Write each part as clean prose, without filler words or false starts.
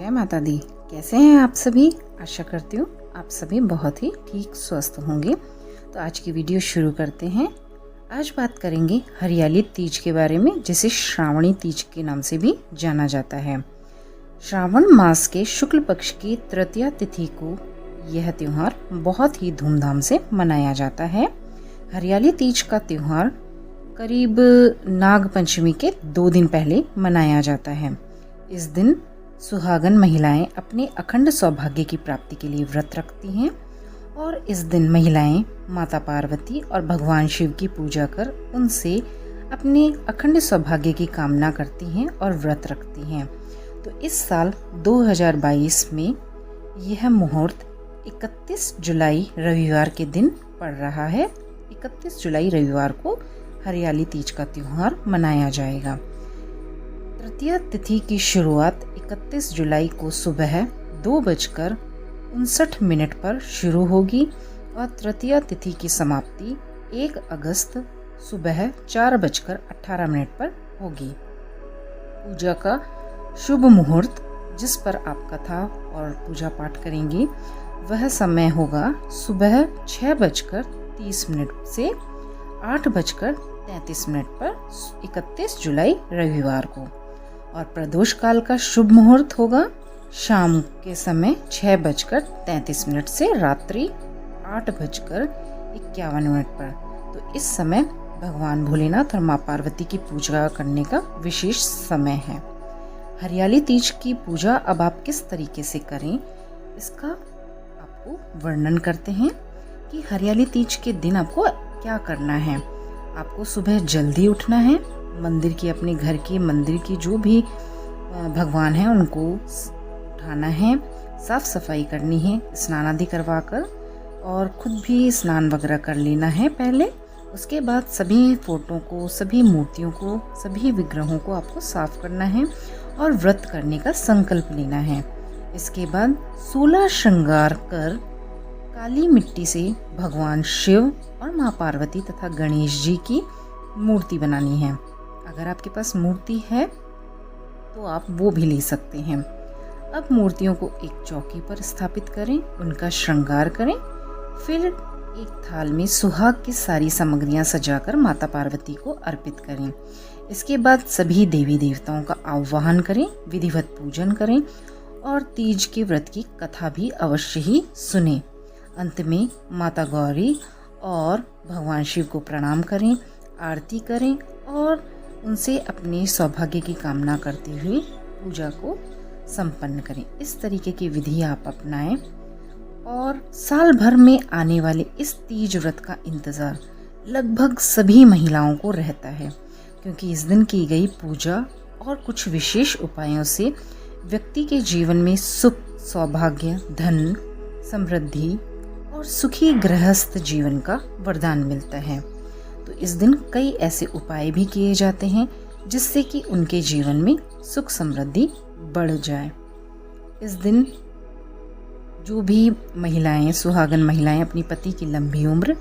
जय माता दी। कैसे हैं आप सभी? आशा करती हूँ आप सभी बहुत ही ठीक स्वस्थ होंगे। तो आज की वीडियो शुरू करते हैं। आज बात करेंगे हरियाली तीज के बारे में, जिसे श्रावणी तीज के नाम से भी जाना जाता है। श्रावण मास के शुक्ल पक्ष की तृतीया तिथि को यह त्यौहार बहुत ही धूमधाम से मनाया जाता है। हरियाली तीज का त्यौहार करीब नाग पंचमी के 2 दिन पहले मनाया जाता है। इस दिन सुहागन महिलाएं अपने अखंड सौभाग्य की प्राप्ति के लिए व्रत रखती हैं और इस दिन महिलाएं माता पार्वती और भगवान शिव की पूजा कर उनसे अपने अखंड सौभाग्य की कामना करती हैं और व्रत रखती हैं। तो इस साल 2022 में यह मुहूर्त 31 जुलाई रविवार के दिन पड़ रहा है। 31 जुलाई रविवार को हरियाली तीज का त्यौहार मनाया जाएगा। तृतीया तिथि की शुरुआत 31 जुलाई को सुबह 2:59 पर शुरू होगी और तृतीया तिथि की समाप्ति 1 अगस्त सुबह 4:18 पर होगी। पूजा का शुभ मुहूर्त जिस पर आप कथा और पूजा पाठ करेंगे वह समय होगा सुबह 6:30 से 8:33 पर 31 जुलाई रविवार को। और प्रदोष काल का शुभ मुहूर्त होगा शाम के समय 6:33 से रात्रि 8:51 पर। तो इस समय भगवान भोलेनाथ और माँ पार्वती की पूजा करने का विशेष समय है। हरियाली तीज की पूजा अब आप किस तरीके से करें, इसका आपको वर्णन करते हैं कि हरियाली तीज के दिन आपको क्या करना है। आपको सुबह जल्दी उठना है, मंदिर की, अपने घर के मंदिर की जो भी भगवान हैं उनको उठाना है, साफ सफाई करनी है, स्नान आदि करवा कर, और खुद भी स्नान वगैरह कर लेना है पहले। उसके बाद सभी फोटो को, सभी मूर्तियों को, सभी विग्रहों को आपको साफ करना है और व्रत करने का संकल्प लेना है। इसके बाद 16 श्रृंगार कर काली मिट्टी से भगवान शिव और माँ पार्वती तथा गणेश जी की मूर्ति बनानी है। अगर आपके पास मूर्ति है तो आप वो भी ले सकते हैं। अब मूर्तियों को एक चौकी पर स्थापित करें, उनका श्रृंगार करें, फिर एक थाल में सुहाग की सारी सामग्रियां सजाकर माता पार्वती को अर्पित करें। इसके बाद सभी देवी देवताओं का आह्वान करें, विधिवत पूजन करें और तीज के व्रत की कथा भी अवश्य ही सुनें। अंत में माता गौरी और भगवान शिव को प्रणाम करें, आरती करें और उनसे अपने सौभाग्य की कामना करते हुए पूजा को संपन्न करें। इस तरीके की विधि आप अपनाएं और साल भर में आने वाले इस तीज व्रत का इंतज़ार लगभग सभी महिलाओं को रहता है, क्योंकि इस दिन की गई पूजा और कुछ विशेष उपायों से व्यक्ति के जीवन में सुख, सौभाग्य, धन, समृद्धि और सुखी गृहस्थ जीवन का वरदान मिलता है। तो इस दिन कई ऐसे उपाय भी किए जाते हैं जिससे कि उनके जीवन में सुख समृद्धि बढ़ जाए। इस दिन जो भी महिलाएं, सुहागन महिलाएं अपनी पति की लंबी उम्र,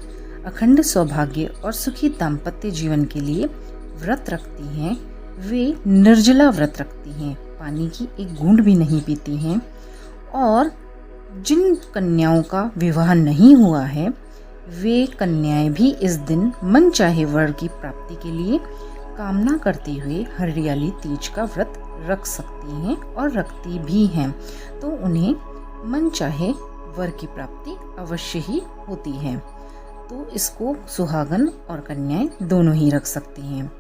अखंड सौभाग्य और सुखी दाम्पत्य जीवन के लिए व्रत रखती हैं, वे निर्जला व्रत रखती हैं, पानी की एक बूंद भी नहीं पीती हैं। और जिन कन्याओं का विवाह नहीं हुआ है वे कन्याएं भी इस दिन मन चाहे वर की प्राप्ति के लिए कामना करते हुए हरियाली तीज का व्रत रख सकती हैं और रखती भी हैं। तो उन्हें मन चाहे वर की प्राप्ति अवश्य ही होती है। तो इसको सुहागन और कन्याएं दोनों ही रख सकती हैं।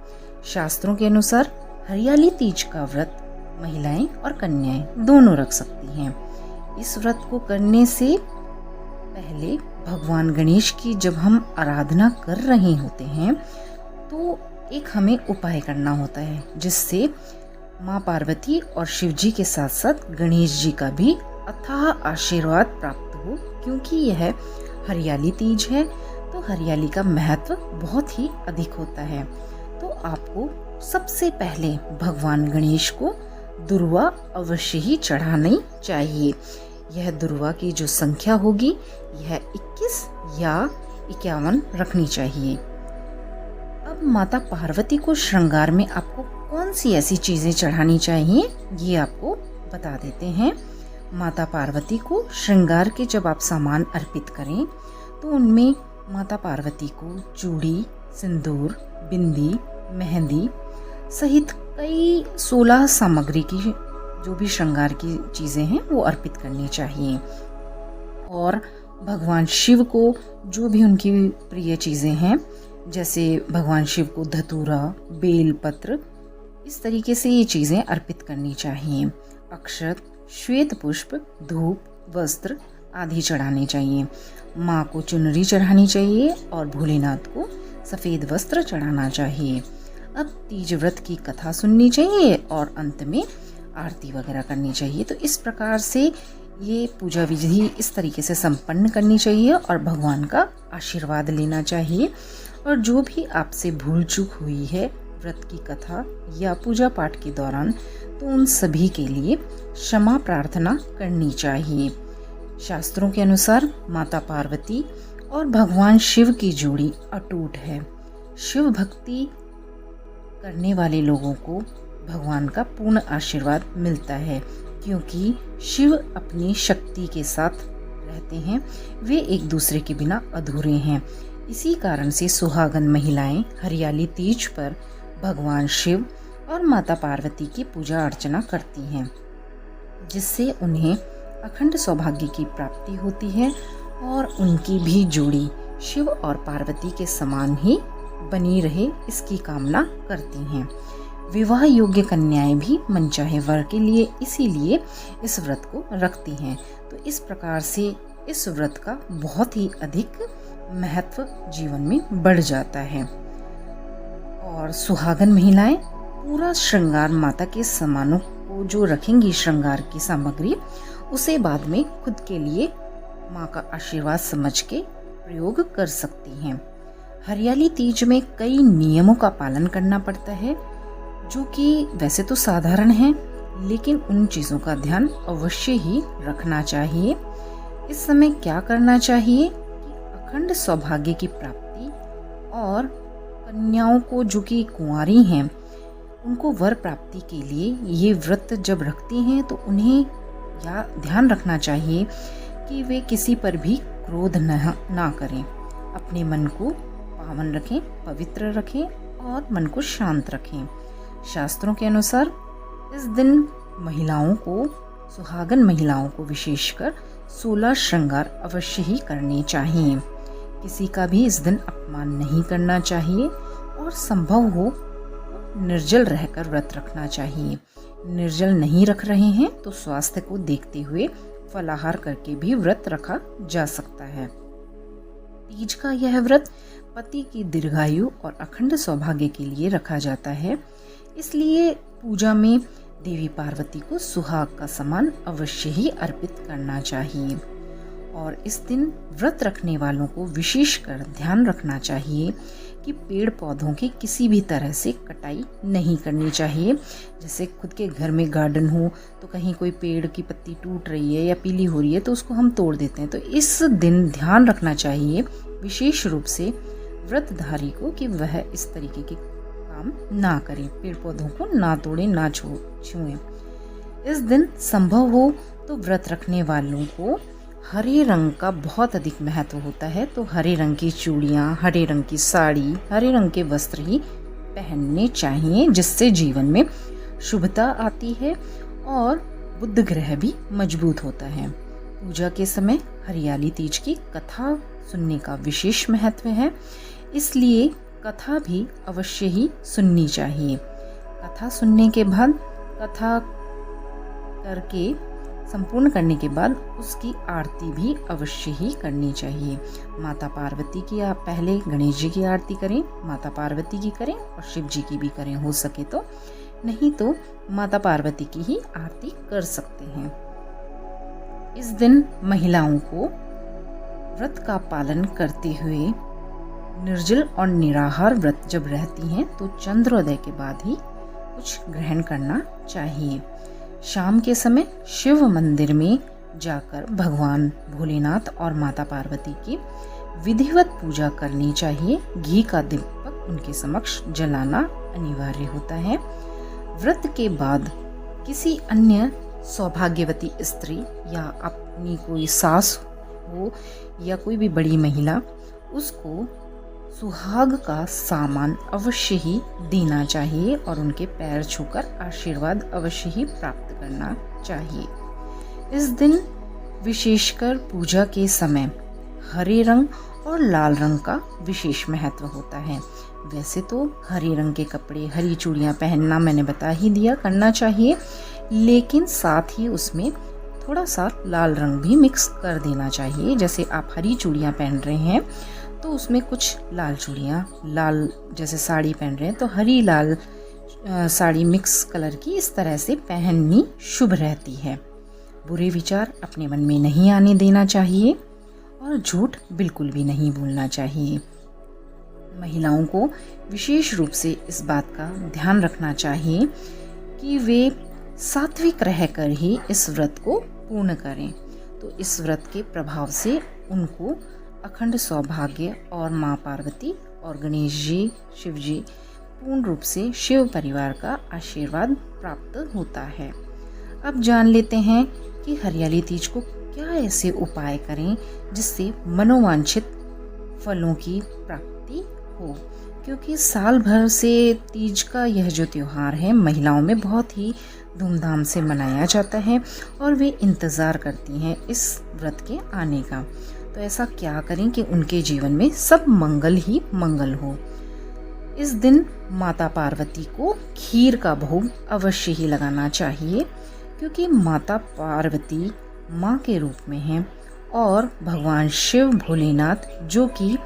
शास्त्रों के अनुसार हरियाली तीज का व्रत महिलाएं और कन्याएं दोनों रख सकती हैं। इस व्रत को करने से पहले भगवान गणेश की जब हम आराधना कर रहे होते हैं तो एक हमें उपाय करना होता है, जिससे माँ पार्वती और शिव जी के साथ साथ गणेश जी का भी अथाह आशीर्वाद प्राप्त हो। क्योंकि यह हरियाली तीज है तो हरियाली का महत्व बहुत ही अधिक होता है। तो आपको सबसे पहले भगवान गणेश को दुर्वा अवश्य ही चढ़ानी चाहिए। यह दुर्वा की जो संख्या होगी यह 21 या 51 रखनी चाहिए। अब माता पार्वती को श्रृंगार में आपको कौन सी ऐसी चीज़ें चढ़ानी चाहिए ये आपको बता देते हैं। माता पार्वती को श्रृंगार के जब आप सामान अर्पित करें तो उनमें माता पार्वती को चूड़ी, सिंदूर, बिंदी, मेहंदी सहित कई 16 सामग्री की जो भी श्रृंगार की चीज़ें हैं वो अर्पित करनी चाहिए। और भगवान शिव को जो भी उनकी प्रिय चीज़ें हैं, जैसे भगवान शिव को धतूरा, बेल पत्र, इस तरीके से ये चीज़ें अर्पित करनी चाहिए। अक्षत, श्वेत पुष्प, धूप, वस्त्र आदि चढ़ाने चाहिए। माँ को चुनरी चढ़ानी चाहिए और भोलेनाथ को सफ़ेद वस्त्र चढ़ाना चाहिए। अब तीज व्रत की कथा सुननी चाहिए और अंत में आरती वगैरह करनी चाहिए। तो इस प्रकार से ये पूजा विधि इस तरीके से संपन्न करनी चाहिए और भगवान का आशीर्वाद लेना चाहिए। और जो भी आपसे भूल चूक हुई है व्रत की कथा या पूजा पाठ के दौरान, तो उन सभी के लिए क्षमा प्रार्थना करनी चाहिए। शास्त्रों के अनुसार माता पार्वती और भगवान शिव की जोड़ी अटूट है। शिव भक्ति करने वाले लोगों को भगवान का पूर्ण आशीर्वाद मिलता है, क्योंकि शिव अपनी शक्ति के साथ रहते हैं। वे एक दूसरे के बिना अधूरे हैं। इसी कारण से सुहागन महिलाएं हरियाली तीज पर भगवान शिव और माता पार्वती की पूजा अर्चना करती हैं, जिससे उन्हें अखंड सौभाग्य की प्राप्ति होती है और उनकी भी जोड़ी शिव और पार्वती के समान ही बनी रहे, इसकी कामना करती हैं। विवाह योग्य कन्याएं भी मनचाहे वर के लिए इसीलिए इस व्रत को रखती हैं। तो इस प्रकार से इस व्रत का बहुत ही अधिक महत्व जीवन में बढ़ जाता है। और सुहागन महिलाएं पूरा श्रृंगार माता के सामानों को जो रखेंगी, श्रृंगार की सामग्री, उसे बाद में खुद के लिए माँ का आशीर्वाद समझ के प्रयोग कर सकती हैं। हरियाली तीज में कई नियमों का पालन करना पड़ता है, जो कि वैसे तो साधारण हैं, लेकिन उन चीज़ों का ध्यान अवश्य ही रखना चाहिए। इस समय क्या करना चाहिए कि अखंड सौभाग्य की प्राप्ति और कन्याओं को जो कि कुंवारी हैं उनको वर प्राप्ति के लिए ये व्रत जब रखती हैं तो उन्हें ध्यान रखना चाहिए कि वे किसी पर भी क्रोध ना करें। अपने मन को पावन रखें, पवित्र रखें और मन को शांत रखें। शास्त्रों के अनुसार इस दिन महिलाओं को, सुहागन महिलाओं को विशेषकर 16 श्रृंगार अवश्य ही करने चाहिए। किसी का भी इस दिन अपमान नहीं करना चाहिए और संभव हो निर्जल रहकर व्रत रखना चाहिए। निर्जल नहीं रख रहे हैं तो स्वास्थ्य को देखते हुए फलाहार करके भी व्रत रखा जा सकता है। तीज का यह व्रत पति की दीर्घायु और अखंड सौभाग्य के लिए रखा जाता है। इसलिए पूजा में देवी पार्वती को सुहाग का समान अवश्य ही अर्पित करना चाहिए। और इस दिन व्रत रखने वालों को विशेषकर ध्यान रखना चाहिए कि पेड़ पौधों की किसी भी तरह से कटाई नहीं करनी चाहिए। जैसे खुद के घर में गार्डन हो तो कहीं कोई पेड़ की पत्ती टूट रही है या पीली हो रही है तो उसको हम तोड़ देते हैं। तो इस दिन ध्यान रखना चाहिए विशेष रूप से व्रतधारी को कि वह इस तरीके के काम ना करें, पेड़ पौधों को ना तोड़ें, ना छुएं। इस दिन संभव हो तो व्रत रखने वालों को हरे रंग का बहुत अधिक महत्व होता है। तो हरे रंग की चूड़ियाँ, हरे रंग की साड़ी, हरे रंग के वस्त्र ही पहनने चाहिए, जिससे जीवन में शुभता आती है और बुध ग्रह भी मजबूत होता है। पूजा के समय हरियाली तीज की कथा सुनने का विशेष महत्व है, इसलिए कथा भी अवश्य ही सुननी चाहिए। कथा सुनने के बाद, कथा करके संपूर्ण करने के बाद उसकी आरती भी अवश्य ही करनी चाहिए। माता पार्वती की आप पहले गणेश जी की आरती करें, माता पार्वती की करें और शिव जी की भी करें हो सके तो, नहीं तो माता पार्वती की ही आरती कर सकते हैं। इस दिन महिलाओं को व्रत का पालन करते हुए निर्जल और निराहार व्रत जब रहती हैं तो चंद्रोदय के बाद ही कुछ ग्रहण करना चाहिए। शाम के समय शिव मंदिर में जाकर भगवान भोलेनाथ और माता पार्वती की विधिवत पूजा करनी चाहिए। घी का दीपक उनके समक्ष जलाना अनिवार्य होता है। व्रत के बाद किसी अन्य सौभाग्यवती स्त्री या अपनी कोई सास हो या कोई भी बड़ी महिला, उसको सुहाग का सामान अवश्य ही देना चाहिए और उनके पैर छूकर आशीर्वाद अवश्य ही प्राप्त करना चाहिए। इस दिन विशेषकर पूजा के समय हरे रंग और लाल रंग का विशेष महत्व होता है। वैसे तो हरे रंग के कपड़े, हरी चूड़ियाँ पहनना मैंने बता ही दिया, करना चाहिए, लेकिन साथ ही उसमें थोड़ा सा लाल रंग भी मिक्स कर देना चाहिए। जैसे आप हरी चूड़ियाँ पहन रहे हैं तो उसमें कुछ लाल चूड़ियाँ, लाल जैसे साड़ी पहन रहे हैं तो हरी लाल साड़ी मिक्स कलर की इस तरह से पहननी शुभ रहती है। बुरे विचार अपने मन में नहीं आने देना चाहिए और झूठ बिल्कुल भी नहीं बोलना चाहिए। महिलाओं को विशेष रूप से इस बात का ध्यान रखना चाहिए कि वे सात्विक रहकर ही इस व्रत को पूर्ण करें। तो इस व्रत के प्रभाव से उनको अखंड सौभाग्य और माँ पार्वती और गणेश जी, शिव जी, पूर्ण रूप से शिव परिवार का आशीर्वाद प्राप्त होता है। अब जान लेते हैं कि हरियाली तीज को क्या ऐसे उपाय करें जिससे मनोवांछित फलों की प्राप्ति हो, क्योंकि साल भर से तीज का यह जो त्योहार है महिलाओं में बहुत ही धूमधाम से मनाया जाता है और वे इंतज़ार करती हैं इस व्रत के आने का। तो ऐसा क्या करें कि उनके जीवन में सब मंगल ही मंगल हो। इस दिन माता पार्वती को खीर का भोग अवश्य ही लगाना चाहिए, क्योंकि माता पार्वती माँ के रूप में हैं और भगवान शिव भोलेनाथ जो कि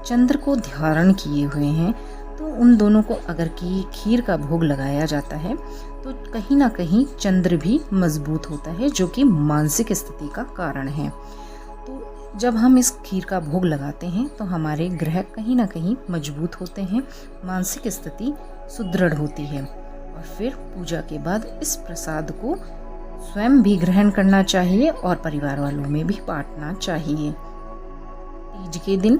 चंद्र को धारण किए हुए हैं, तो उन दोनों को अगर की खीर का भोग लगाया जाता है तो कहीं ना कहीं चंद्र भी मजबूत होता है, जो कि मानसिक स्थिति का कारण है। तो जब हम इस खीर का भोग लगाते हैं तो हमारे ग्रह कहीं ना कहीं मजबूत होते हैं, मानसिक स्थिति सुदृढ़ होती है। और फिर पूजा के बाद इस प्रसाद को स्वयं भी ग्रहण करना चाहिए और परिवार वालों में भी बांटना चाहिए। तीज के दिन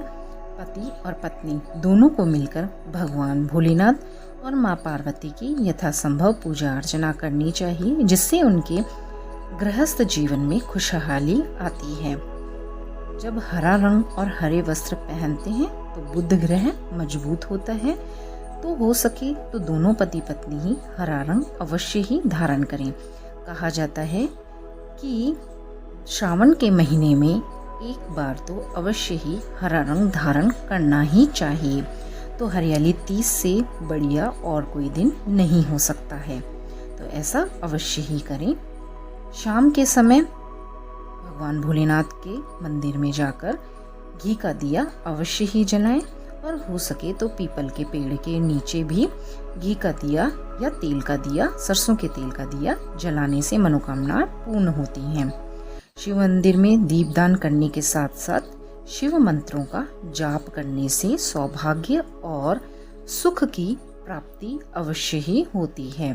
पति और पत्नी दोनों को मिलकर भगवान भोलेनाथ और माँ पार्वती की यथासंभव पूजा अर्चना करनी चाहिए, जिससे उनके गृहस्थ जीवन में खुशहाली आती है। जब हरा रंग और हरे वस्त्र पहनते हैं तो बुध ग्रह मजबूत होता है, तो हो सके तो दोनों पति पत्नी ही हरा रंग अवश्य ही धारण करें। कहा जाता है कि श्रावण के महीने में एक बार तो अवश्य ही हरा रंग धारण करना ही चाहिए। तो हरियाली तीज से बढ़िया और कोई दिन नहीं हो सकता है, तो ऐसा अवश्य ही करें। शाम के समय भगवान भोलेनाथ के मंदिर में जाकर घी का दिया अवश्य ही जलाएं और हो सके तो पीपल के पेड़ के नीचे भी घी का दिया या तेल का दिया, सरसों के तेल का दिया जलाने से मनोकामनाएं पूर्ण होती हैं। शिव मंदिर में दीपदान करने के साथ साथ शिव मंत्रों का जाप करने से सौभाग्य और सुख की प्राप्ति अवश्य ही होती है।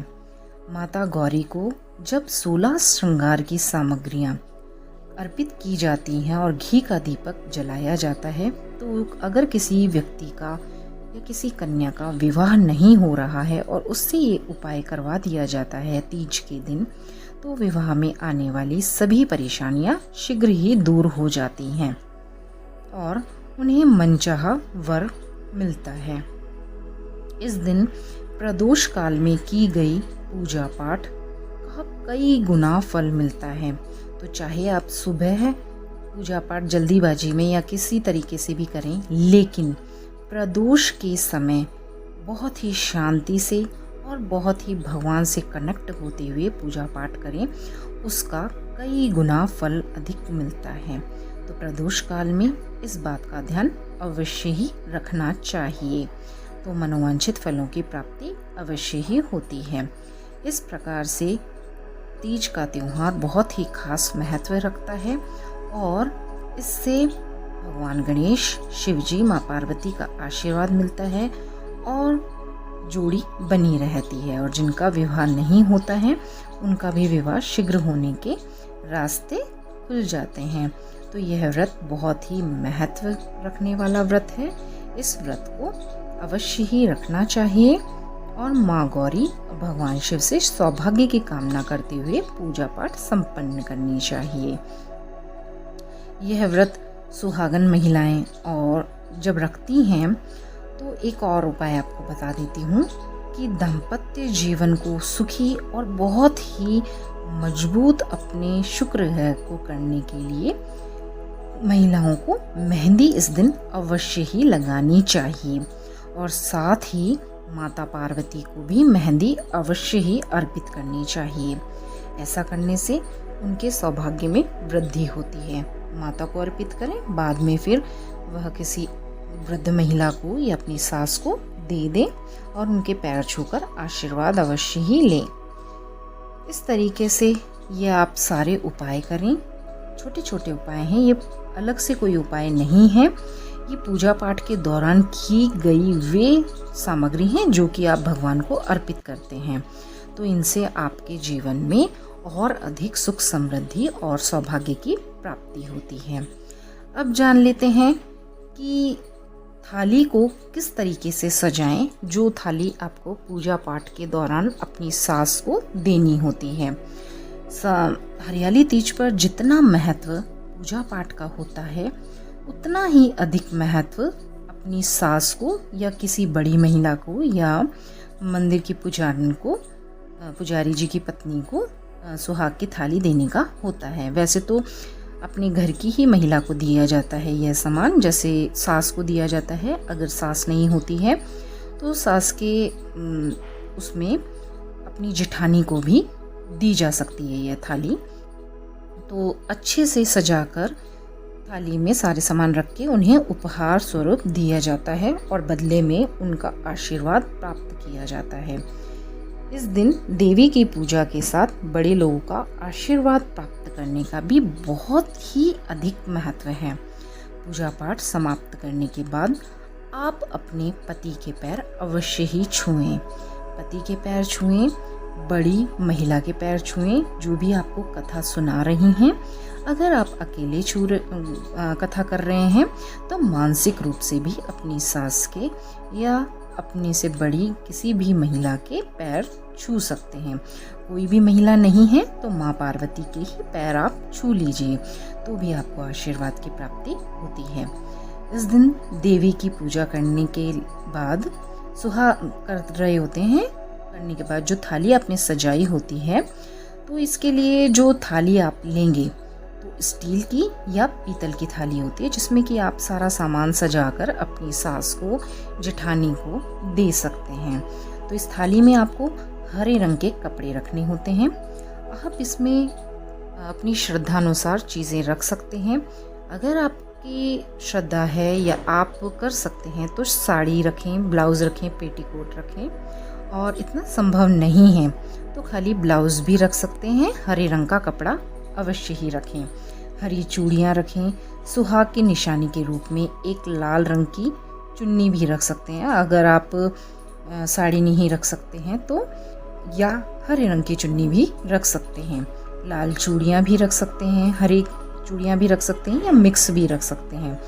माता गौरी को जब 16 श्रृंगार की सामग्रियां अर्पित की जाती हैं और घी का दीपक जलाया जाता है, तो अगर किसी व्यक्ति का या किसी कन्या का विवाह नहीं हो रहा है और उससे ये उपाय करवा दिया जाता है तीज के दिन, तो विवाह में आने वाली सभी परेशानियां शीघ्र ही दूर हो जाती हैं और उन्हें मनचाहा वर मिलता है। इस दिन प्रदोष काल में की गई पूजा पाठ का कई गुना फल मिलता है। तो चाहे आप सुबह पूजा पाठ जल्दीबाजी में या किसी तरीके से भी करें, लेकिन प्रदोष के समय बहुत ही शांति से और बहुत ही भगवान से कनेक्ट होते हुए पूजा पाठ करें, उसका कई गुना फल अधिक मिलता है। तो प्रदोष काल में इस बात का ध्यान अवश्य ही रखना चाहिए, तो मनोवांछित फलों की प्राप्ति अवश्य ही होती है। इस प्रकार से तीज का त्योहार बहुत ही खास महत्व रखता है और इससे भगवान गणेश, शिव जी, माँ पार्वती का आशीर्वाद मिलता है और जोड़ी बनी रहती है। और जिनका विवाह नहीं होता है उनका भी विवाह शीघ्र होने के रास्ते खुल जाते हैं। तो यह व्रत बहुत ही महत्व रखने वाला व्रत है। इस व्रत को अवश्य ही रखना चाहिए और माँ गौरी भगवान शिव से सौभाग्य की कामना करते हुए पूजा पाठ संपन्न करनी चाहिए। यह व्रत सुहागन महिलाएं और जब रखती हैं तो एक और उपाय आपको बता देती हूँ कि दाम्पत्य जीवन को सुखी और बहुत ही मजबूत अपने शुक्र ग्रह को करने के लिए महिलाओं को मेहंदी इस दिन अवश्य ही लगानी चाहिए और साथ ही माता पार्वती को भी मेहंदी अवश्य ही अर्पित करनी चाहिए। ऐसा करने से उनके सौभाग्य में वृद्धि होती है। माता को अर्पित करें, बाद में फिर वह किसी वृद्ध महिला को या अपनी सास को दे दें और उनके पैर छूकर आशीर्वाद अवश्य ही लें। इस तरीके से ये आप सारे उपाय करें। छोटे छोटे उपाय हैं, ये अलग से कोई उपाय नहीं है। ये पूजा पाठ के दौरान की गई वे सामग्री हैं जो कि आप भगवान को अर्पित करते हैं। तो इनसे आपके जीवन में और अधिक सुख समृद्धि और सौभाग्य की प्राप्ति होती है। अब जान लेते हैं कि थाली को किस तरीके से सजाएं, जो थाली आपको पूजा पाठ के दौरान अपनी सास को देनी होती है। हरियाली तीज पर जितना महत्व पूजा पाठ का होता है, उतना ही अधिक महत्व अपनी सास को या किसी बड़ी महिला को या मंदिर की पुजारी जी की पत्नी को सुहाग की थाली देने का होता है। वैसे तो अपने घर की ही महिला को दिया जाता है यह सामान, जैसे सास को दिया जाता है। अगर सास नहीं होती है तो सास के उसमें अपनी जेठानी को भी दी जा सकती है यह थाली। तो अच्छे से सजाकर थाली में सारे सामान रख के उन्हें उपहार स्वरूप दिया जाता है और बदले में उनका आशीर्वाद प्राप्त किया जाता है। इस दिन देवी की पूजा के साथ बड़े लोगों का आशीर्वाद प्राप्त करने का भी बहुत ही अधिक महत्व है। पूजा पाठ समाप्त करने के बाद आप अपने पति के पैर अवश्य ही छुएं। पति के पैर छुएं, बड़ी महिला के पैर छुएं जो भी आपको कथा सुना रही हैं। अगर आप अकेले कथा कर रहे हैं तो मानसिक रूप से भी अपनी सास के या अपने से बड़ी किसी भी महिला के पैर छू सकते हैं। कोई भी महिला नहीं है तो माँ पार्वती के ही पैर आप छू लीजिए, तो भी आपको आशीर्वाद की प्राप्ति होती है। इस दिन देवी की पूजा करने के बाद सुहाग कर रहे होते हैं, करने के बाद जो थाली आपने सजाई होती है, तो इसके लिए जो थाली आप लेंगे तो स्टील की या पीतल की थाली होती है, जिसमें कि आप सारा सामान सजाकर अपनी सास को, जेठानी को दे सकते हैं। तो इस थाली में आपको हरे रंग के कपड़े रखने होते हैं। आप इसमें अपनी श्रद्धानुसार चीज़ें रख सकते हैं। अगर आपकी श्रद्धा है या आप कर सकते हैं तो साड़ी रखें, ब्लाउज़ रखें, पेटीकोट रखें, और इतना संभव नहीं है तो खाली ब्लाउज़ भी रख सकते हैं। हरे रंग का कपड़ा अवश्य ही रखें। हरी चूड़ियाँ रखें। सुहाग की निशानी के रूप में एक लाल रंग की चुन्नी भी रख सकते हैं। अगर आप साड़ी नहीं रख सकते हैं तो या हरे रंग की चुन्नी भी रख सकते हैं। लाल चूड़ियाँ भी रख सकते हैं, हरी चूड़ियाँ भी रख सकते हैं या मिक्स भी रख सकते हैं।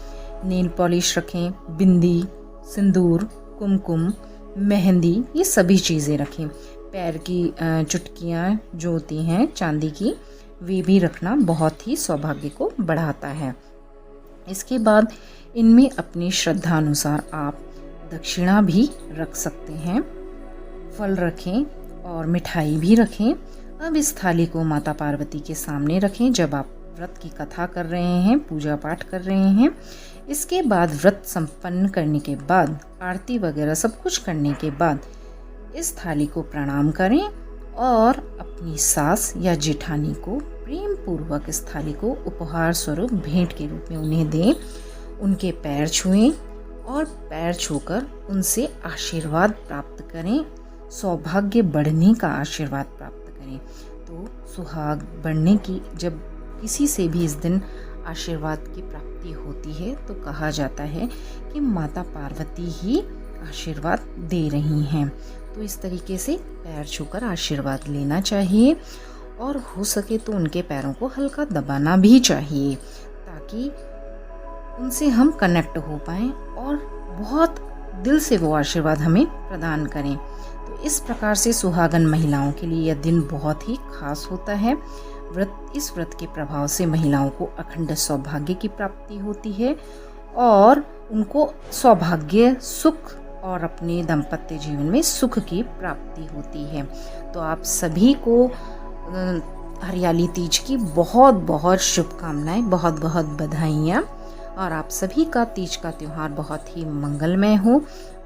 नेल पॉलिश रखें, बिंदी, सिंदूर, कुमकुम, मेहंदी, ये सभी चीज़ें रखें। पैर की चुटकियाँ जो होती हैं चांदी की, वे भी रखना बहुत ही सौभाग्य को बढ़ाता है। इसके बाद इनमें अपनी श्रद्धा अनुसार आप दक्षिणा भी रख सकते हैं। फल रखें और मिठाई भी रखें। अब इस थाली को माता पार्वती के सामने रखें जब आप व्रत की कथा कर रहे हैं, पूजा पाठ कर रहे हैं। इसके बाद व्रत संपन्न करने के बाद, आरती वगैरह सब कुछ करने के बाद इस थाली को प्रणाम करें और अपनी सास या जेठानी को प्रेम पूर्वक इस थाली को उपहार स्वरूप भेंट के रूप में उन्हें दें। उनके पैर छुएं और पैर छूकर उनसे आशीर्वाद प्राप्त करें, सौभाग्य बढ़ने का आशीर्वाद प्राप्त करें। तो सुहाग बढ़ने की जब किसी से भी इस दिन आशीर्वाद की प्राप्ति होती है तो कहा जाता है कि माता पार्वती ही आशीर्वाद दे रही हैं। तो इस तरीके से पैर छूकर आशीर्वाद लेना चाहिए और हो सके तो उनके पैरों को हल्का दबाना भी चाहिए ताकि उनसे हम कनेक्ट हो पाएं और बहुत दिल से वो आशीर्वाद हमें प्रदान करें। तो तो इस प्रकार से सुहागन महिलाओं के लिए यह दिन बहुत ही खास होता है। इस व्रत के प्रभाव से महिलाओं को अखंड सौभाग्य की प्राप्ति होती है और उनको सौभाग्य, सुख और अपने दाम्पत्य जीवन में सुख की प्राप्ति होती है। तो आप सभी को हरियाली तीज की बहुत बहुत शुभकामनाएं, बहुत बहुत बधाइयाँ, और आप सभी का तीज का त्यौहार बहुत ही मंगलमय हो,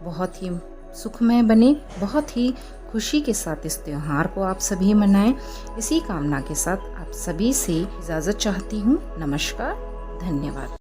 बहुत ही सुखमय बने, बहुत ही खुशी के साथ इस त्यौहार को आप सभी मनाएं। इसी कामना के साथ आप सभी से इजाज़त चाहती हूँ। नमस्कार, धन्यवाद।